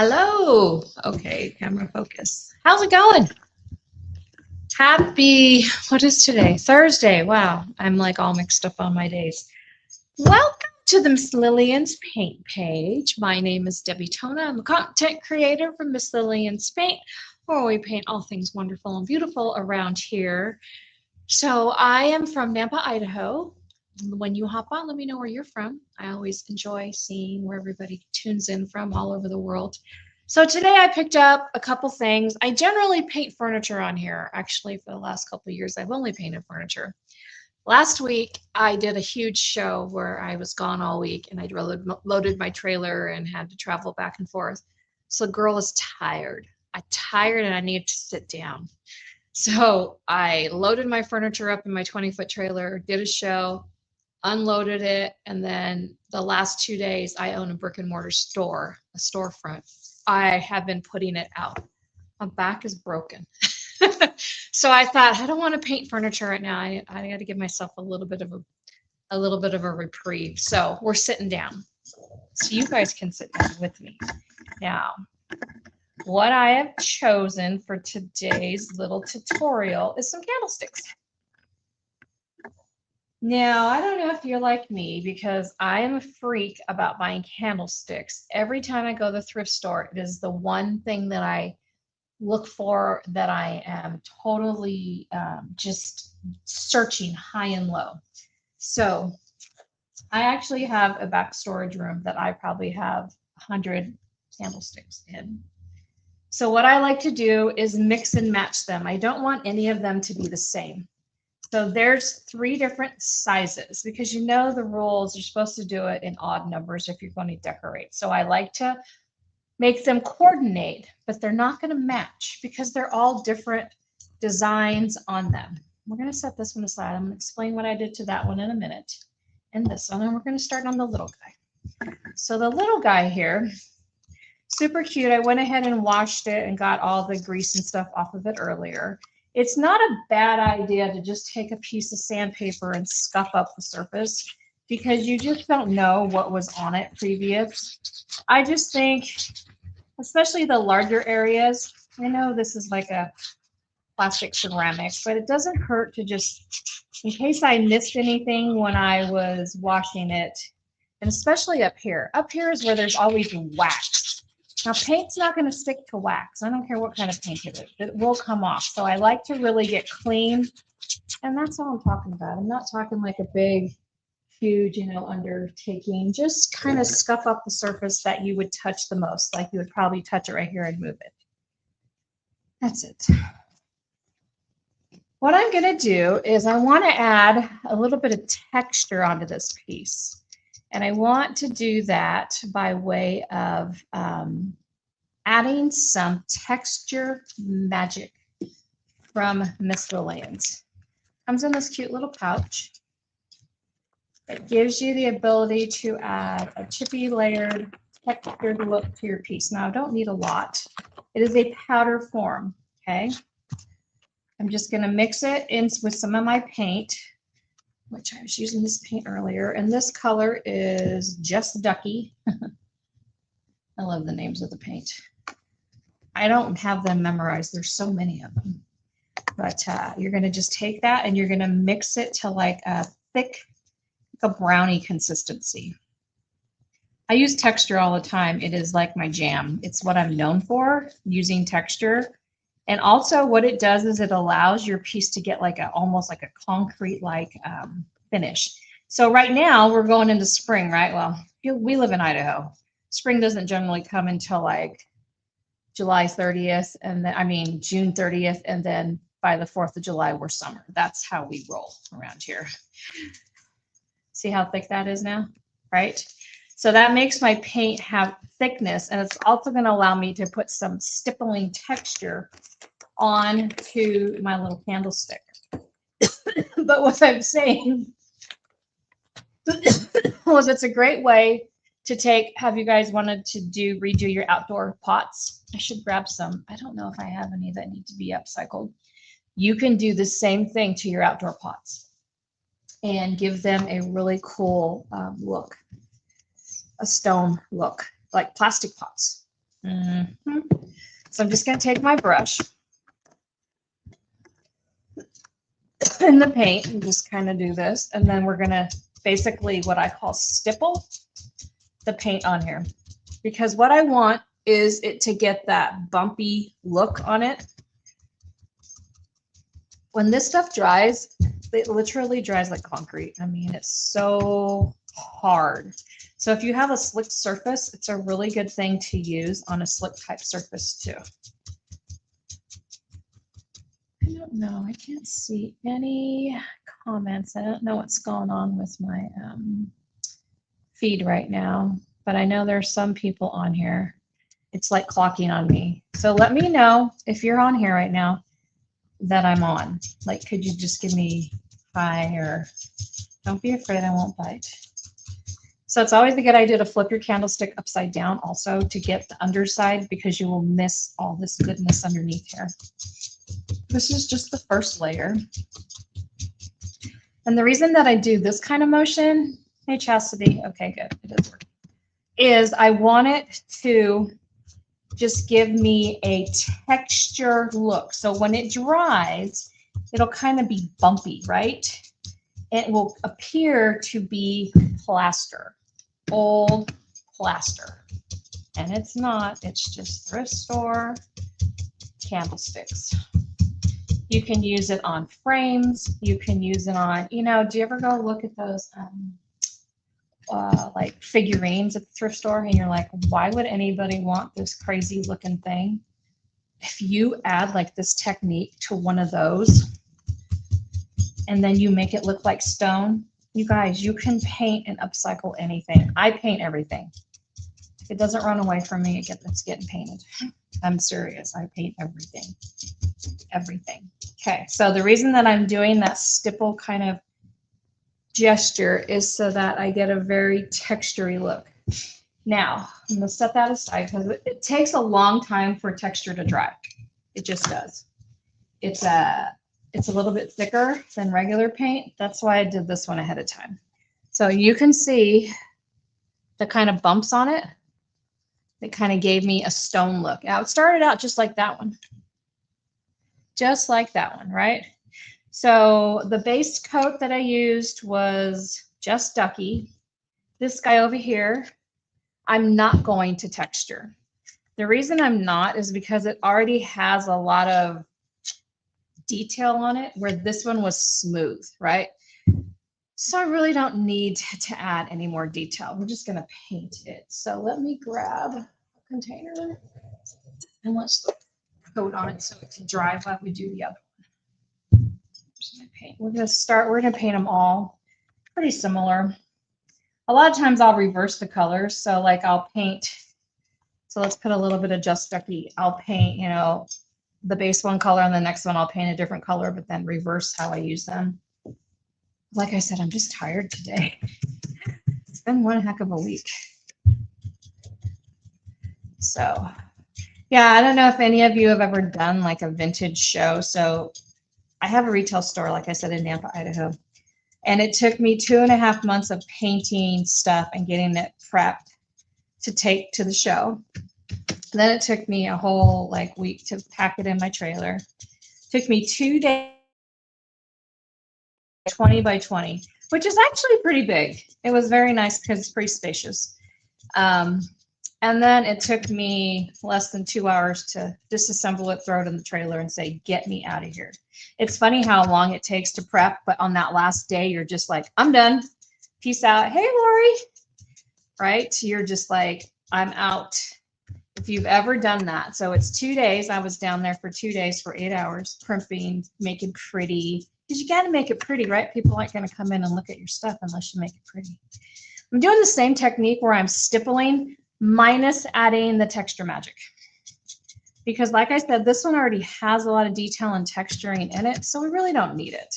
Hello. Okay, camera focus. How's it going? Happy, what is today? Thursday. Wow, I'm like all mixed up on my days. Welcome to the Miss Lillians paint page. My name is Debbie Tona. I'm a content creator from Miss Lillians Paint, where we paint all things wonderful and beautiful around here. So I am from Nampa, Idaho. When you hop on, let me know where you're from. I always enjoy seeing where everybody tunes in from all over the world. So today I picked up a couple things. I generally paint furniture on here. Actually, for the last couple of years, I've only painted furniture. Last week, I did a huge show where I was gone all week and I loaded my trailer and had to travel back and forth. So the girl is tired. I'm tired and I need to sit down. So I loaded my furniture up in my 20-foot trailer, did a show, unloaded it, and then the last 2 days I own a brick and mortar store, a storefront. I have been putting it out. My back is broken. So I thought I don't want to paint furniture right now. I got to give myself a little bit of a reprieve. So we're sitting down. So you guys can sit down with me. Now, what I have chosen for today's little tutorial is some candlesticks. Now, I don't know if you're like me because I am a freak about buying candlesticks. Every time I go to the thrift store, it is the one thing that I look for, that I am totally just searching high and low. So I actually have a back storage room that I probably have 100 candlesticks in. So what I like to do is mix and match them. I don't want any of them to be the same. So there's 3 different sizes because you know the rules, you're supposed to do it in odd numbers if you're going to decorate. So I like to make them coordinate, but they're not going to match because they're all different designs on them. We're going to set this one aside. I'm going to explain what I did to that one in a minute. And this one, and we're going to start on the little guy. So the little guy here, super cute. I went ahead and washed it and got all the grease and stuff off of it earlier. It's not a bad idea to just take a piece of sandpaper and scuff up the surface because you just don't know what was on it previous. I just think, especially the larger areas, I know this is like a plastic ceramics, but it doesn't hurt to just, in case I missed anything when I was washing it, and especially up here. Up here is where there's always wax. Now, paint's not going to stick to wax. I don't care what kind of paint it is. It will come off. So I like to really get clean. And that's all I'm talking about. I'm not talking like a big, huge, undertaking. Just kind of scuff up the surface that you would touch the most. Like you would probably touch it right here and move it. That's it. What I'm going to do is I want to add a little bit of texture onto this piece. And I want to do that by way of adding some texture magic from Miss Lillians. Comes in this cute little pouch. It gives you the ability to add a chippy layered textured look to your piece. Now, I don't need a lot. It is a powder form, okay? I'm just going to mix it in with some of my paint, which I was using this paint earlier, and this color is Just Ducky. I love the names of the paint. I don't have them memorized. There's so many of them. But you're going to just take that and you're going to mix it to like a thick, like a brownie consistency. I use texture all the time. It is like my jam. It's what I'm known for, using texture. And also what it does is it allows your piece to get like almost like a concrete-like finish. So right now we're going into spring, right? Well, we live in Idaho. Spring doesn't generally come until like July 30th, and then June 30th, and then by the 4th of July we're summer. That's how we roll around here. See how thick that is now, right? So that makes my paint have thickness, and it's also going to allow me to put some stippling texture onto my little candlestick. But what I'm saying was it's a great way to take, have you guys wanted to redo your outdoor pots? I should grab some. I don't know if I have any that need to be upcycled. You can do the same thing to your outdoor pots and give them a really cool look, a stone look, like plastic pots. Mhm. So I'm just going to take my brush and the paint and just kind of do this. And then we're going to basically what I call stipple the paint on here. Because what I want is it to get that bumpy look on it. When this stuff dries, it literally dries like concrete. I mean, it's so hard. So if you have a slick surface, it's a really good thing to use on a slick type surface too. I don't know. I can't see any comments. I don't know what's going on with my feed right now, but I know there's some people on here. It's like clocking on me. So let me know if you're on here right now that I'm on. Like, could you just give me hi, or don't be afraid, I won't bite. So it's always a good idea to flip your candlestick upside down also to get the underside, because you will miss all this goodness underneath here. This is just the first layer. And the reason that I do this kind of motion, hey Chastity, okay, good, it is working, is I want it to just give me a texture look. So when it dries, it'll kind of be bumpy, right? It will appear to be plaster, old plaster. And it's not, it's just thrift store candlesticks. You can use it on frames. You can use it on, you know, do you ever go look at those like figurines at the thrift store and you're like, why would anybody want this crazy looking thing? If you add like this technique to one of those and then you make it look like stone, you guys, you can paint and upcycle anything. I paint everything. If it doesn't run away from me, it's getting painted. I'm serious. I paint everything. Everything. Okay, so the reason that I'm doing that stipple kind of gesture is so that I get a very textury look. Now, I'm going to set that aside because it takes a long time for texture to dry. It just does. It's a little bit thicker than regular paint. That's why I did this one ahead of time. So you can see the kind of bumps on it. It kind of gave me a stone look. Now, it started out just like that one. Just like that one, right? So the base coat that I used was just Ducky. This guy over here, I'm not going to texture. The reason I'm not is because it already has a lot of detail on it, where this one was smooth, right? So I really don't need to add any more detail. We're just going to paint it. So let me grab a container and let's put coat on it so it can dry while we do the other one. Here's my paint. We're going to paint them all pretty similar. A lot of times I'll reverse the colors. So like I'll paint, so let's put a little bit of Just Ducky. I'll paint, you know, the base one color, and the next one I'll paint a different color, but then reverse how I use them. Like I said, I'm just tired today. It's been one heck of a week. So yeah, I don't know if any of you have ever done like a vintage show. So I have a retail store, like I said, in Nampa, Idaho. And it took me 2.5 months of painting stuff and getting it prepped to take to the show. Then it took me a whole like week to pack it in my trailer. It took me 2 days, 20 by 20, which is actually pretty big. It was very nice because it's pretty spacious. And then it took me less than 2 hours to disassemble it, throw it in the trailer, and say, get me out of here. It's funny how long it takes to prep, but on that last day, you're just like, I'm done. Peace out. Hey, Lori. Right? You're just like, I'm out. If you've ever done that. So it's 2 days. I was down there for 2 days for 8 hours, primping, making pretty. Because you got to make it pretty, right? People aren't going to come in and look at your stuff unless you make it pretty. I'm doing the same technique where I'm stippling minus adding the texture magic. Because like I said, this one already has a lot of detail and texturing in it, so we really don't need it.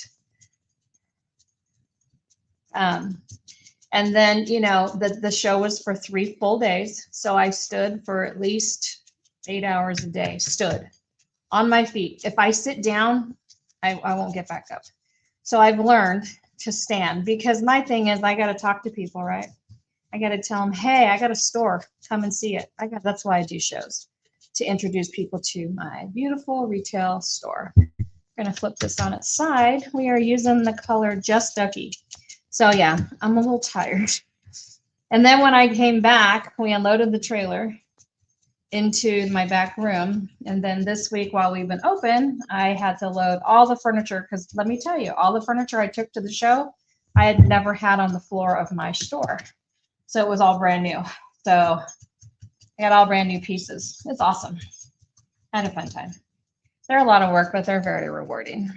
And then, you know, the show was for 3 full days. So I stood for at least 8 hours a day, stood on my feet. If I sit down, I won't get back up. So I've learned to stand, because my thing is I got to talk to people, right? I got to tell them, hey, I got a store. Come and see it. That's why I do shows, to introduce people to my beautiful retail store. I'm going to flip this on its side. We are using the color Just Ducky. So yeah, I'm a little tired. And then when I came back, we unloaded the trailer into my back room. And then this week, while we've been open, I had to load all the furniture, because let me tell you, all the furniture I took to the show, I had never had on the floor of my store. So it was all brand new. So I got all brand new pieces. It's awesome. I had a fun time. They're a lot of work, but they're very rewarding.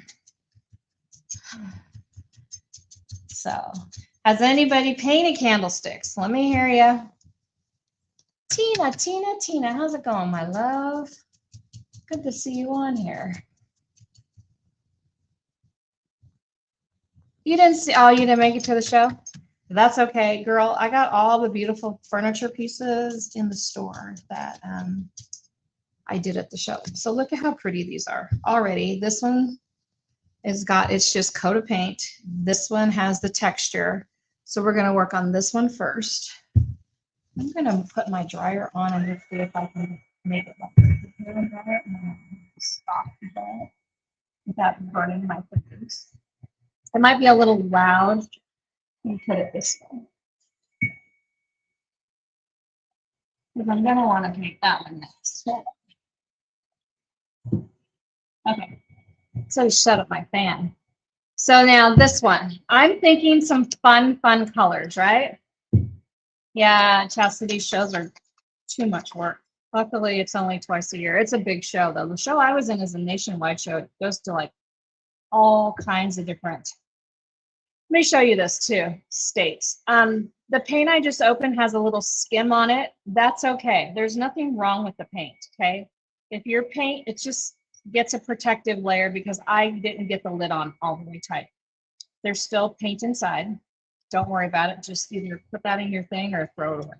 So, has anybody painted candlesticks? Let me hear you. Tina, how's it going, my love? Good to see you on here. You didn't see, oh, you didn't make it to the show? That's okay, girl. I got all the beautiful furniture pieces in the store that I did at the show. So look at how pretty these are already. This one it's just coat of paint. This one has the texture. So we're going to work on this one first. I'm going to put my dryer on and just see if I can make it better. Stop that without burning my fingers. It might be a little loud. Let me put it this way. Because I'm going to want to make that one next. Okay. So shut up my fan. So now this one, I'm thinking some fun colors, right? Yeah, Chastity shows are too much work. Luckily, it's only twice a year. It's a big show, though. The show I was in is a nationwide show. It goes to like all kinds of different. Let me show you this too. States. The paint I just opened has a little skim on it. That's okay. There's nothing wrong with the paint. Okay. If your paint, it just gets a protective layer because I didn't get the lid on all the way tight. There's still paint inside. Don't worry about it. Just either put that in your thing or throw it away.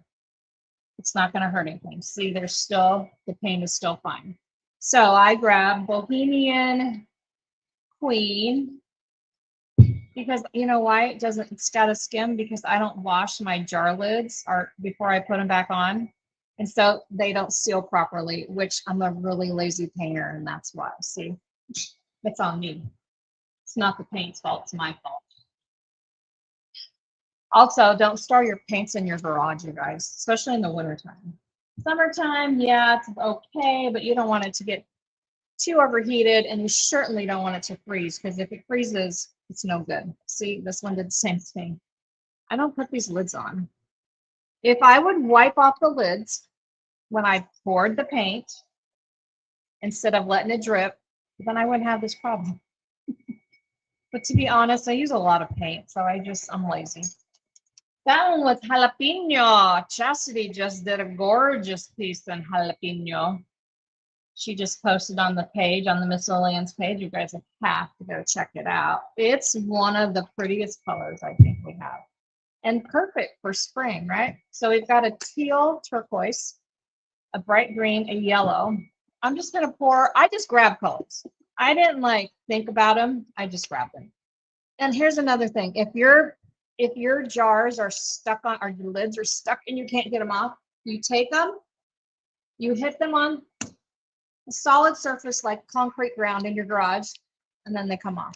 It's not going to hurt anything. See, there's still, the paint is still fine. So I grabbed Bohemian Queen because you know why it doesn't, it's got a skim because I don't wash my jar lids before I put them back on. And so they don't seal properly, which I'm a really lazy painter and that's why. See, it's on me. It's not the paint's fault, it's my fault. Also, don't store your paints in your garage, you guys, especially in the wintertime. Summertime, yeah, it's okay, but you don't want it to get too overheated and you certainly don't want it to freeze because if it freezes, it's no good. See, this one did the same thing. I don't put these lids on. If I would wipe off the lids when I poured the paint instead of letting it drip, then I wouldn't have this problem. But to be honest, I use a lot of paint, so I'm lazy. That one was jalapeno. Chastity just did a gorgeous piece in jalapeno. She just posted on the page, on the Miss Lillians page. You guys have to go check it out. It's one of the prettiest colors I think we have. And perfect for spring, right? So we've got a teal turquoise, a bright green, a yellow. I'm just going to pour, I just grab colors. I didn't like think about them. I just grabbed them. And here's another thing. If your jars are stuck on, or your lids are stuck and you can't get them off, you take them, you hit them on a solid surface like concrete ground in your garage, and then they come off.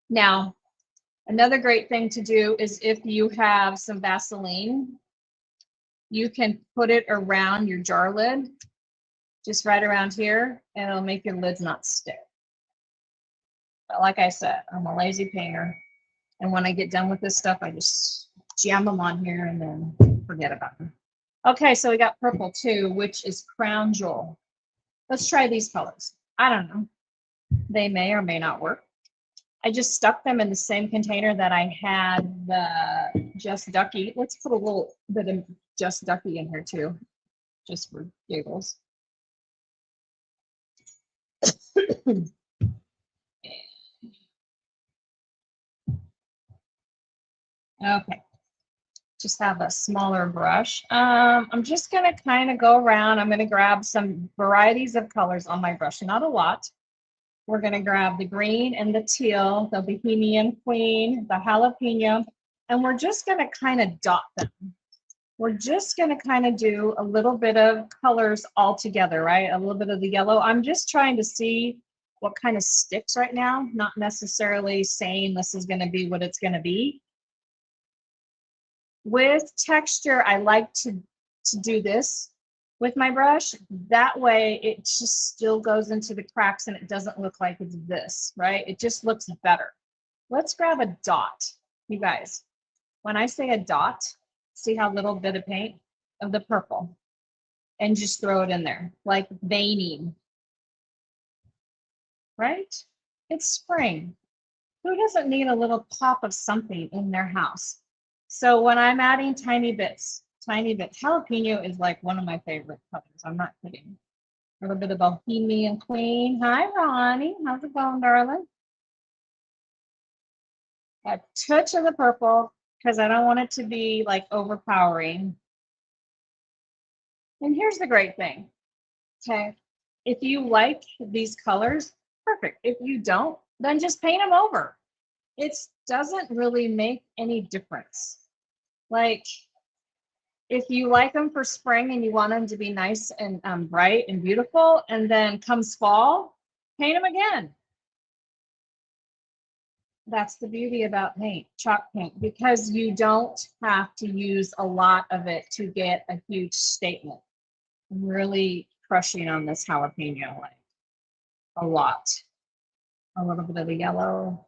Now, another great thing to do is if you have some Vaseline, you can put it around your jar lid, just right around here, and it'll make your lids not stick. But like I said, I'm a lazy painter. And when I get done with this stuff, I just jam them on here and then forget about them. Okay, so we got purple too, which is Crown Jewel. Let's try these colors. I don't know. They may or may not work. I just stuck them in the same container that I had the Just Ducky. Let's put a little bit of Just Ducky in here too, just for giggles. Okay, just have a smaller brush. I'm just gonna kind of go around. I'm gonna grab some varieties of colors on my brush, not a lot. We're gonna grab the green and the teal, the Bohemian Queen, the jalapeno, and we're just gonna kind of dot them. we're just going to kind of do a little bit of colors all together, right? A little bit of the yellow. I'm just trying to see what kind of sticks right now, not necessarily saying this is going to be what it's going to be. With texture, I like to do this with my brush. That way it just still goes into the cracks and it doesn't look like it's this, right? It just looks better. Let's grab a dot, you guys. When I say a dot, see how little bit of paint of the purple and just throw it in there like veining, right? It's spring. Who doesn't need a little pop of something in their house? So when I'm adding tiny bits, jalapeno is like one of my favorite colors. I'm not kidding. A little bit of Bohemian Queen. Hi, Ronnie. How's it going, darling? A touch of the purple because I don't want it to be like overpowering. And here's the great thing. Okay. If you like these colors, perfect. If you don't, then just paint them over. It doesn't really make any difference. Like, if you like them for spring and you want them to be nice and bright and beautiful, and then comes fall, paint them again. That's the beauty about paint, chalk paint, because you don't have to use a lot of it to get a huge statement. I'm really crushing on this jalapeno, like a lot. A little bit of the yellow.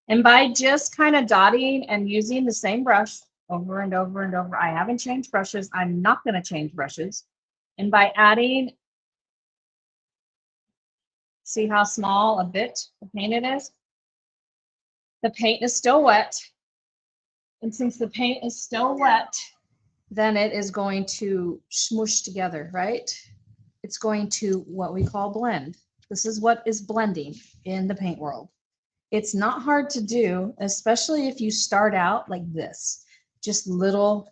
And by just kind of dotting and using the same brush over and over and over, I haven't changed brushes. I'm not going to change brushes. And by adding, see how small a bit of paint it is? The paint is still wet. And since the paint is still wet, then it is going to smoosh together, right? It's going to what we call blend. This is what is blending in the paint world. It's not hard to do, especially if you start out like this, just little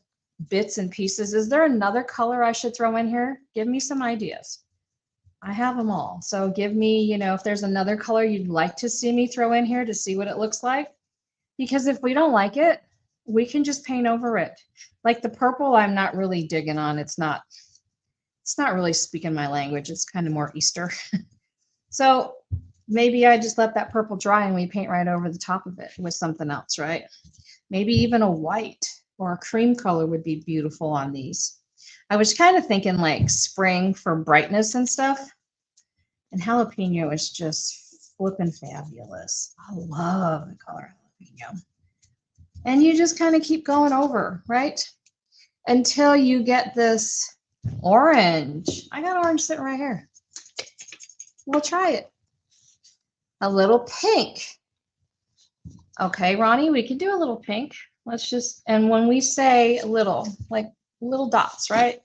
bits and pieces. Is there another color I should throw in here? Give me some ideas. I have them all. So give me, you know, if there's another color you'd like to see me throw in here to see what it looks like. Because if we don't like it, we can just paint over it. Like the purple, I'm not really digging on. It's not really speaking my language. It's kind of more Easter. So maybe I just let that purple dry and we paint right over the top of it with something else, right? Maybe even a white or a cream color would be beautiful on these. I was kind of thinking like spring for brightness and stuff. And jalapeno is just flipping fabulous. I love the color jalapeno. And you just kind of keep going over, right? Until you get this orange. I got orange sitting right here. We'll try it. A little pink. Okay, Ronnie, we can do a little pink. Let's just, and when we say little, like little dots, right?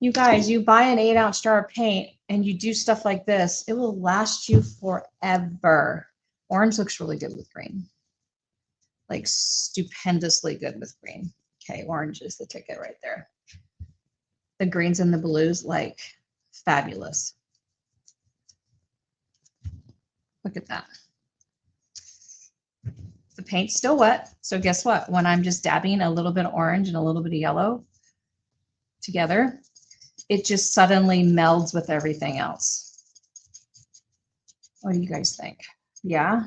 You guys, you buy an 8-ounce jar of paint and you do stuff like this, it will last you forever. Orange looks really good with green. Like stupendously good with green. Okay, orange is the ticket right there. The greens and the blues, like fabulous. Look at that. The paint's still wet, so guess what? When I'm just dabbing a little bit of orange and a little bit of yellow together, it just suddenly melds with everything else. What do you guys think? Yeah?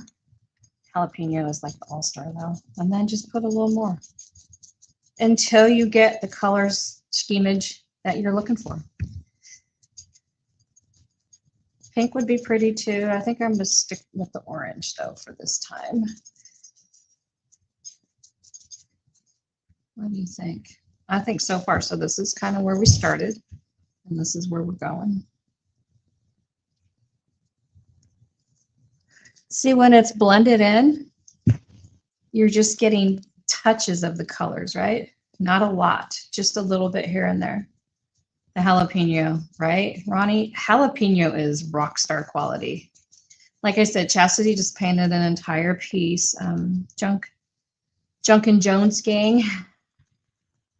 Jalapeno is like the all-star though. And then just put a little more until you get the colors schemage that you're looking for. Pink would be pretty too. I think I'm going to stick with the orange though for this time. What do you think? I think so far. So this is kind of where we started and this is where we're going. See, when it's blended in, you're just getting touches of the colors, right? Not a lot, just a little bit here and there. The jalapeno, right? Ronnie, jalapeno is rock star quality. Like I said, Chastity just painted an entire piece. Junk and Jones gang.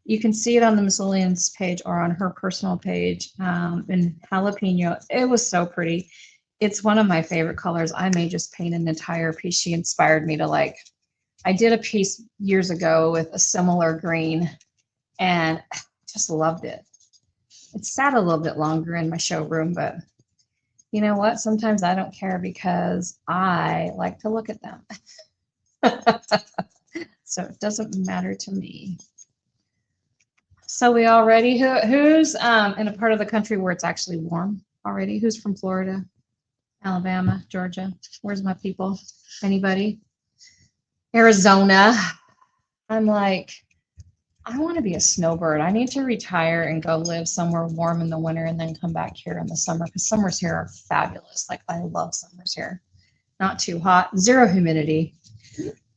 You can see it on the Miss Lillians page or on her personal page. And jalapeno, it was so pretty. It's one of my favorite colors. I may just paint an entire piece. She inspired me to like. I did a piece years ago with a similar green and just loved it. It sat a little bit longer in my showroom, but you know what? Sometimes I don't care because I like to look at them. So it doesn't matter to me. So we all ready? Who's in a part of the country where it's actually warm already? Who's from Florida, Alabama, Georgia? Where's my people? Anybody? Arizona. I'm like, I want to be a snowbird. I need to retire and go live somewhere warm in the winter and then come back here in the summer because summers here are fabulous. Like I love summers here. Not too hot, zero humidity.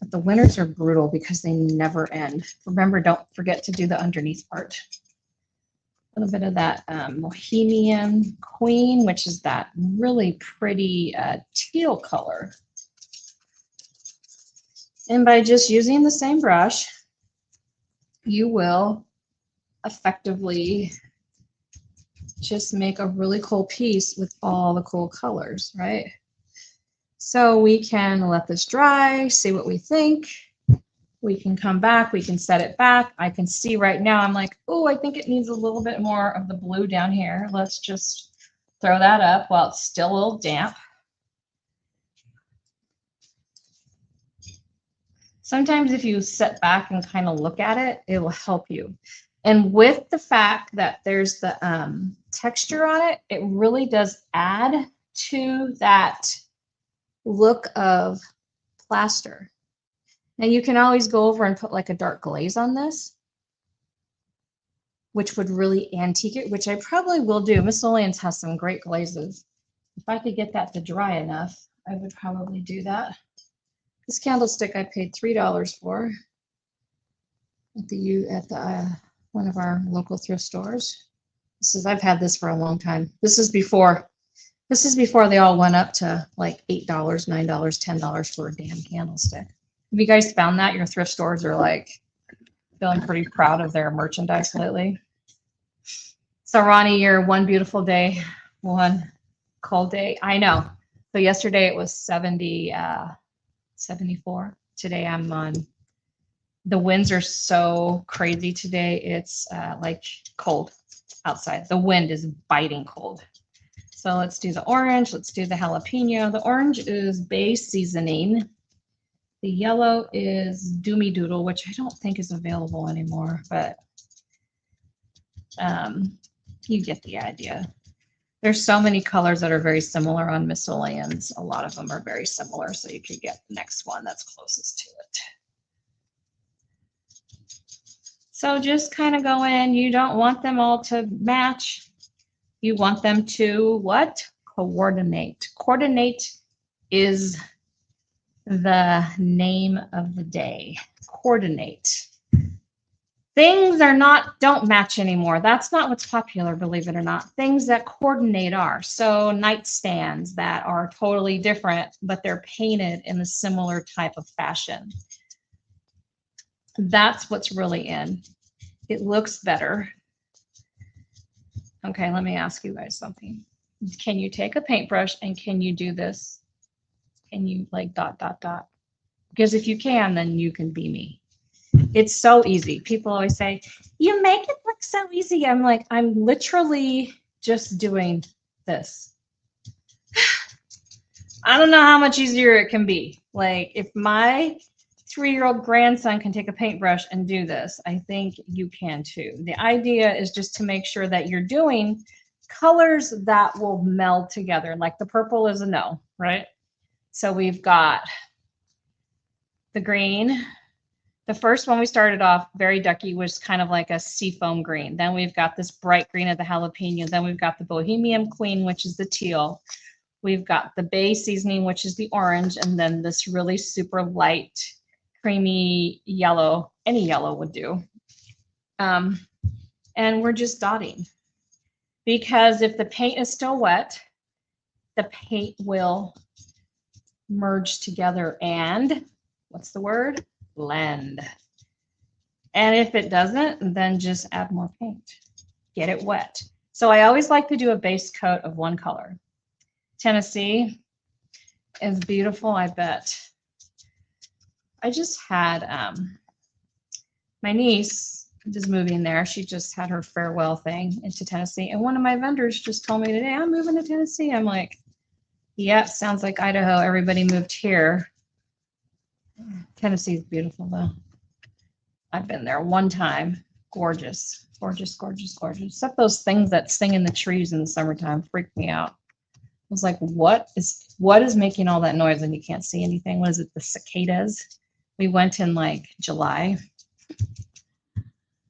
But the winters are brutal because they never end. Remember, don't forget to do the underneath part. A little bit of that Bohemian Queen, which is that really pretty teal color. And by just using the same brush, you will effectively just make a really cool piece with all the cool colors, right? So we can let this dry, see what we think. We can come back, we can set it back. I can see right now, I'm like, oh, I think it needs a little bit more of the blue down here. Let's just throw that up while it's still a little damp. Sometimes if you sit back and kind of look at it, it will help you. And with the fact that there's the texture on it, it really does add to that look of plaster. Now you can always go over and put like a dark glaze on this, which would really antique it, which I probably will do. Miss Lillians has some great glazes. If I could get that to dry enough, I would probably do that. This candlestick I paid $3 for at the one of our local thrift stores. I've had this for a long time. This is before they all went up to like $8, $9, $10 for a damn candlestick. Have you guys found that your thrift stores are like feeling pretty proud of their merchandise lately? So Ronnie, you're one beautiful day, one cold day. I know. So yesterday it was 70, 74. Today I'm on. The winds are so crazy today. It's like cold outside. The wind is biting cold. So let's do the orange. Let's do the jalapeno. The orange is base seasoning. The yellow is Doomy Doodle, which I don't think is available anymore, but you get the idea. There's so many colors that are very similar on Miss Lillians. A lot of them are very similar, so you could get the next one that's closest to it. So just kind of go in. You don't want them all to match. You want them to what? Coordinate. Coordinate is the name of the day. Coordinate. Things don't match anymore. That's not what's popular, believe it or not. Things that coordinate are. So nightstands that are totally different, but they're painted in a similar type of fashion. That's what's really in. It looks better. Okay, let me ask you guys something. Can you take a paintbrush and can you do this? Can you like ... Because if you can, then you can be me. It's so easy. People always say, you make it look so easy. I'm like, I'm literally just doing this. I don't know how much easier it can be. Like if my 3-year-old grandson can take a paintbrush and do this, I think you can too. The idea is just to make sure that you're doing colors that will meld together. Like the purple is a no, right? So we've got the green. The first one we started off, very ducky, was kind of like a seafoam green. Then we've got this bright green of the jalapeno. Then we've got the Bohemian Queen, which is the teal. We've got the bay seasoning, which is the orange. And then this really super light, creamy yellow. Any yellow would do. And we're just dotting. Because if the paint is still wet, the paint will merge together and, what's the word? Blend. And if it doesn't, then just add more paint. Get it wet. So I always like to do a base coat of one color. Tennessee is beautiful, I bet. I just had my niece just moving there. She just had her farewell thing into Tennessee. And one of my vendors just told me today, I'm moving to Tennessee. I'm like, yeah, sounds like Idaho. Everybody moved here. Tennessee is beautiful though. I've been there one time. Gorgeous, gorgeous, gorgeous, gorgeous. Except those things that sing in the trees in the summertime freak me out. I was like, what is making all that noise and you can't see anything? What is it? The cicadas? We went in like July.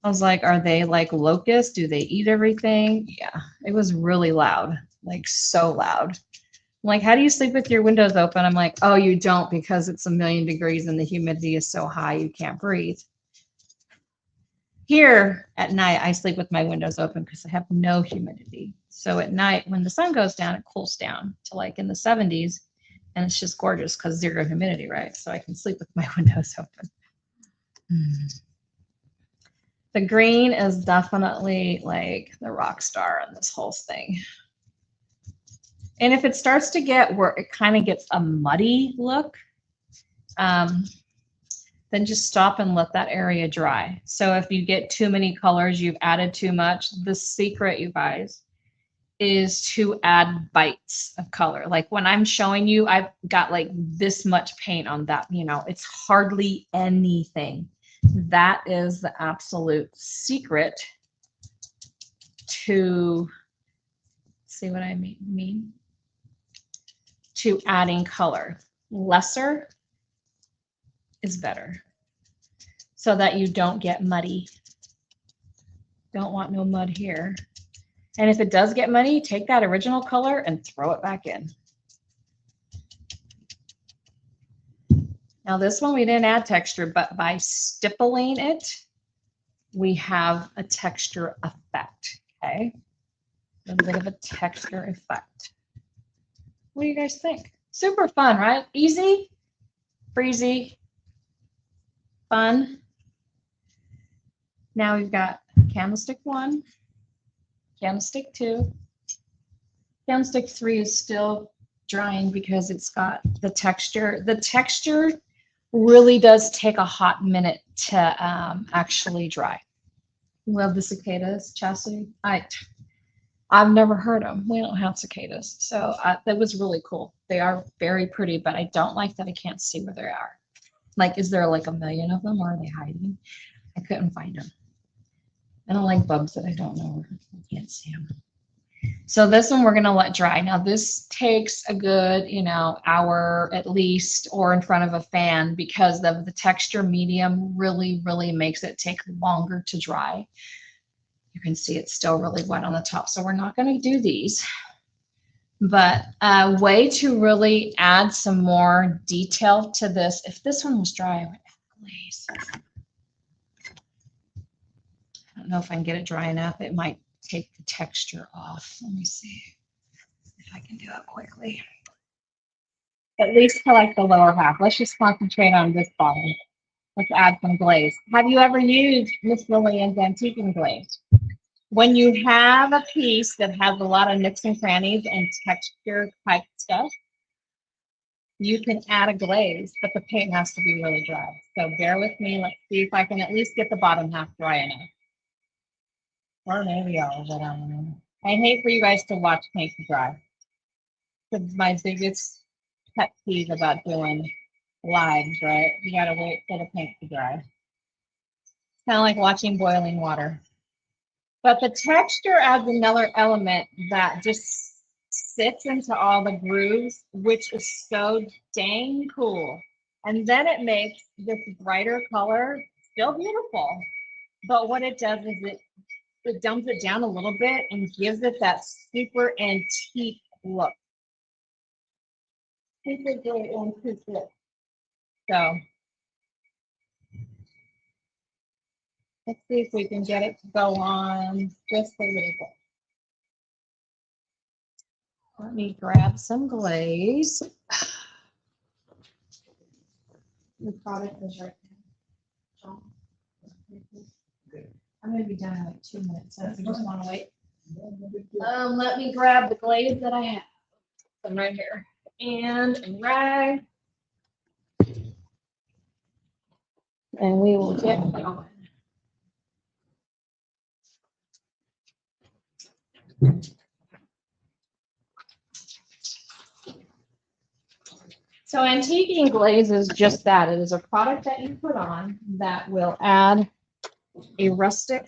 I was like, are they like locusts? Do they eat everything? Yeah, it was really loud, like so loud. I'm like, how do you sleep with your windows open? I'm like, oh, you don't because it's 1,000,000 degrees and the humidity is so high you can't breathe. Here at night, I sleep with my windows open because I have no humidity. So at night, when the sun goes down, it cools down to like in the 70s, and it's just gorgeous because zero humidity, right? So I can sleep with my windows open. The green is definitely like the rock star in this whole thing. And if it starts to get where it kind of gets a muddy look, then just stop and let that area dry. So if you get too many colors, you've added too much. The secret, you guys, is to add bites of color. Like when I'm showing you, I've got like this much paint on that, you know, it's hardly anything. That is the absolute secret to, see what I mean? To adding color. Lesser is better so that you don't get muddy. Don't want no mud here. And if it does get muddy, take that original color and throw it back in. Now this one we didn't add texture, but by stippling it, we have a texture effect, okay? A little bit of a texture effect. What do you guys think? Super fun, right? Easy, breezy, fun. Now we've got candlestick 1, candlestick 2. Candlestick 3 is still drying because it's got the texture. The texture really does take a hot minute to actually dry. Love the cicadas, Chastity. I've never heard them. We don't have cicadas. So that was really cool. They are very pretty, but I don't like that I can't see where they are. Like, is there like 1,000,000 of them or are they hiding? I couldn't find them. I don't like bugs that I don't know. I can't see them. So this one we're going to let dry. Now this takes a good, you know, hour at least or in front of a fan because of the texture medium really, really makes it take longer to dry. You can see it's still really wet on the top. So we're not going to do these. But a way to really add some more detail to this, if this one was dry, I would add glaze. I don't know if I can get it dry enough. It might take the texture off. Let me see if I can do it quickly. At least for like the lower half. Let's just concentrate on this bottom. Let's add some glaze. Have you ever used Miss Lillians antique glaze? When you have a piece that has a lot of nooks and crannies and texture type stuff, you can add a glaze, but the paint has to be really dry. So bear with me. Let's see if I can at least get the bottom half dry enough. Or maybe all of it. I hate for you guys to watch paint dry. It's my biggest pet peeve about doing lives, right? You gotta wait for the paint to dry. It's kind of like watching boiling water. But the texture adds another element that just sits into all the grooves, which is so dang cool. And then it makes this brighter color still beautiful. But what it does is it dumps it down a little bit and gives it that super antique look. Super good antique look. So let's see if we can get it to go on just a little bit. Let me grab some glaze. The product is right there. I'm going to be done in like 2 minutes, so if you just want to wait. Let me grab the glaze that I have. I'm right here. And a rag. And we will get going. So antiquing glaze is just that. It is a product that you put on that will add a rustic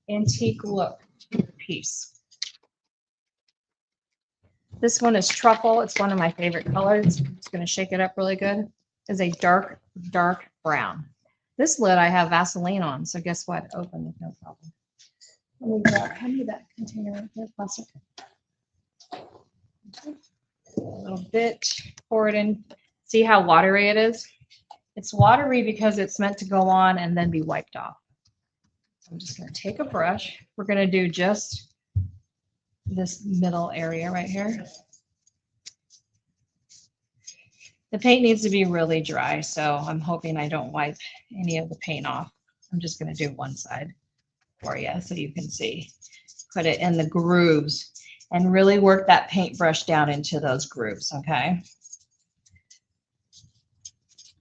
antique look to your piece. This one is truffle. It's one of my favorite colors. I'm just going to shake it up really good. It's a dark, dark brown. This lid I have Vaseline on, so guess what? Open with no problem. Hand me that container right there, plastic. A little bit, pour it in. See how watery it is? It's watery because it's meant to go on and then be wiped off. I'm just going to take a brush. We're going to do just this middle area right here. The paint needs to be really dry, so I'm hoping I don't wipe any of the paint off. I'm just going to do one side for you so you can see. Put it in the grooves and really work that paintbrush down into those grooves, okay?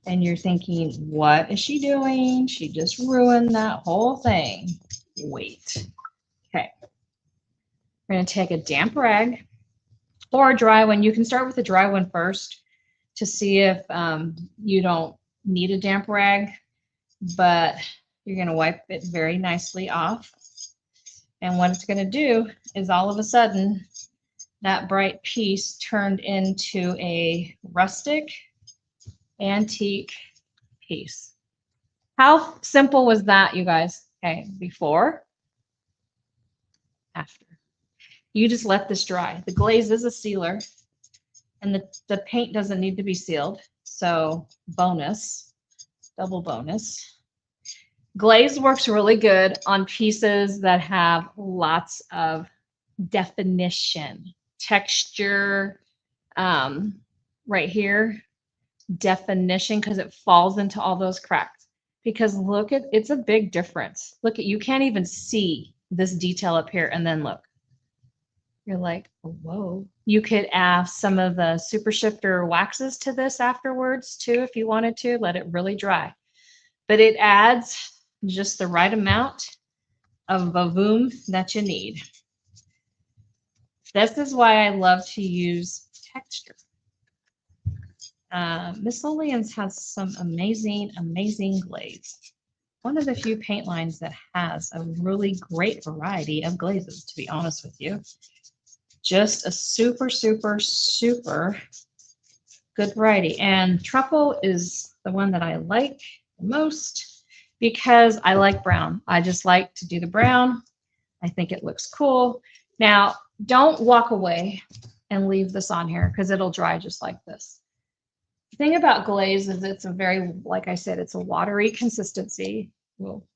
And you're thinking, what is she doing? She just ruined that whole thing. Wait. Okay. We're going to take a damp rag or a dry one. You can start with a dry one first to see if you don't need a damp rag, but you're going to wipe it very nicely off. And what it's going to do is all of a sudden, that bright piece turned into a rustic antique piece. How simple was that, you guys? Okay, before, after. You just let this dry. The glaze is a sealer, and the paint doesn't need to be sealed. So bonus, double bonus. Glaze works really good on pieces that have lots of definition, texture, right here, definition, because it falls into all those cracks. Because look at, it's a big difference. Look at, you can't even see this detail up here, and then look. You're like, whoa. You could add some of the super shifter waxes to this afterwards too, if you wanted to. Let it really dry. But it adds just the right amount of vavoom that you need. This is why I love to use texture. Miss Lillians has some amazing, amazing glaze. One of the few paint lines that has a really great variety of glazes, to be honest with you. Just a super, super, super good variety. And truffle is the one that I like the most because I like brown. I just like to do the brown. I think it looks cool. Now, don't walk away and leave this on here because it'll dry just like this. The thing about glaze is it's a very, like I said, it's a watery consistency. Well,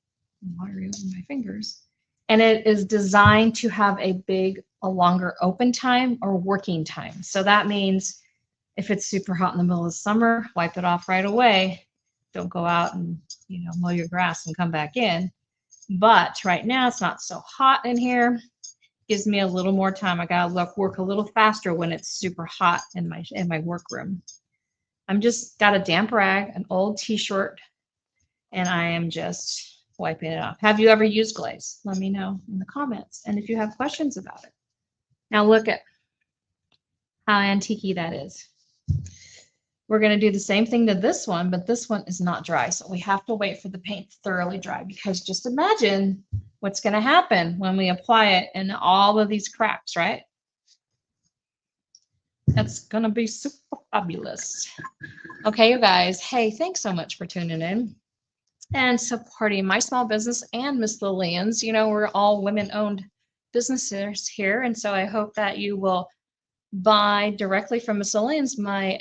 watery over my fingers. And it is designed to have a longer open time or working time. So that means if it's super hot in the middle of summer, wipe it off right away. Don't go out and, mow your grass and come back in. But right now it's not so hot in here. Gives me a little more time. I gotta work a little faster when it's super hot in my workroom. I'm just got a damp rag, an old t-shirt, and I am just wiping it off. Have you ever used glaze? Let me know in the comments. And if you have questions about it. Now look at how antique-y that is. We're going to do the same thing to this one, but this one is not dry. So we have to wait for the paint to thoroughly dry, because just imagine what's going to happen when we apply it in all of these cracks, right? That's going to be super fabulous. Okay, you guys. Hey, thanks so much for tuning in and supporting my small business and Miss Lillians. We're all women-owned businesses here, and so I hope that you will buy directly from Miss Lillians. My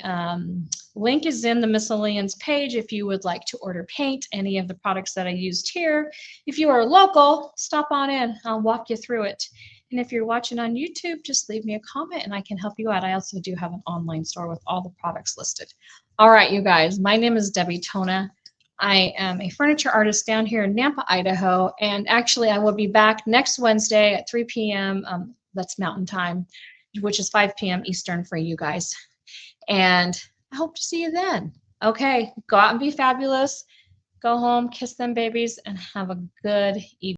link is in the Miss Lillians page if you would like to order paint, any of the products that I used here. If you are local, stop on in. I'll walk you through it. And if you're watching on YouTube, just leave me a comment and I can help you out. I also do have an online store with all the products listed. All right, you guys, my name is Debbie Tona. I am a furniture artist down here in Nampa, Idaho. And actually, I will be back next Wednesday at 3 p.m. That's Mountain Time, which is 5 p.m. Eastern for you guys. And I hope to see you then. Okay, go out and be fabulous. Go home, kiss them babies, and have a good evening.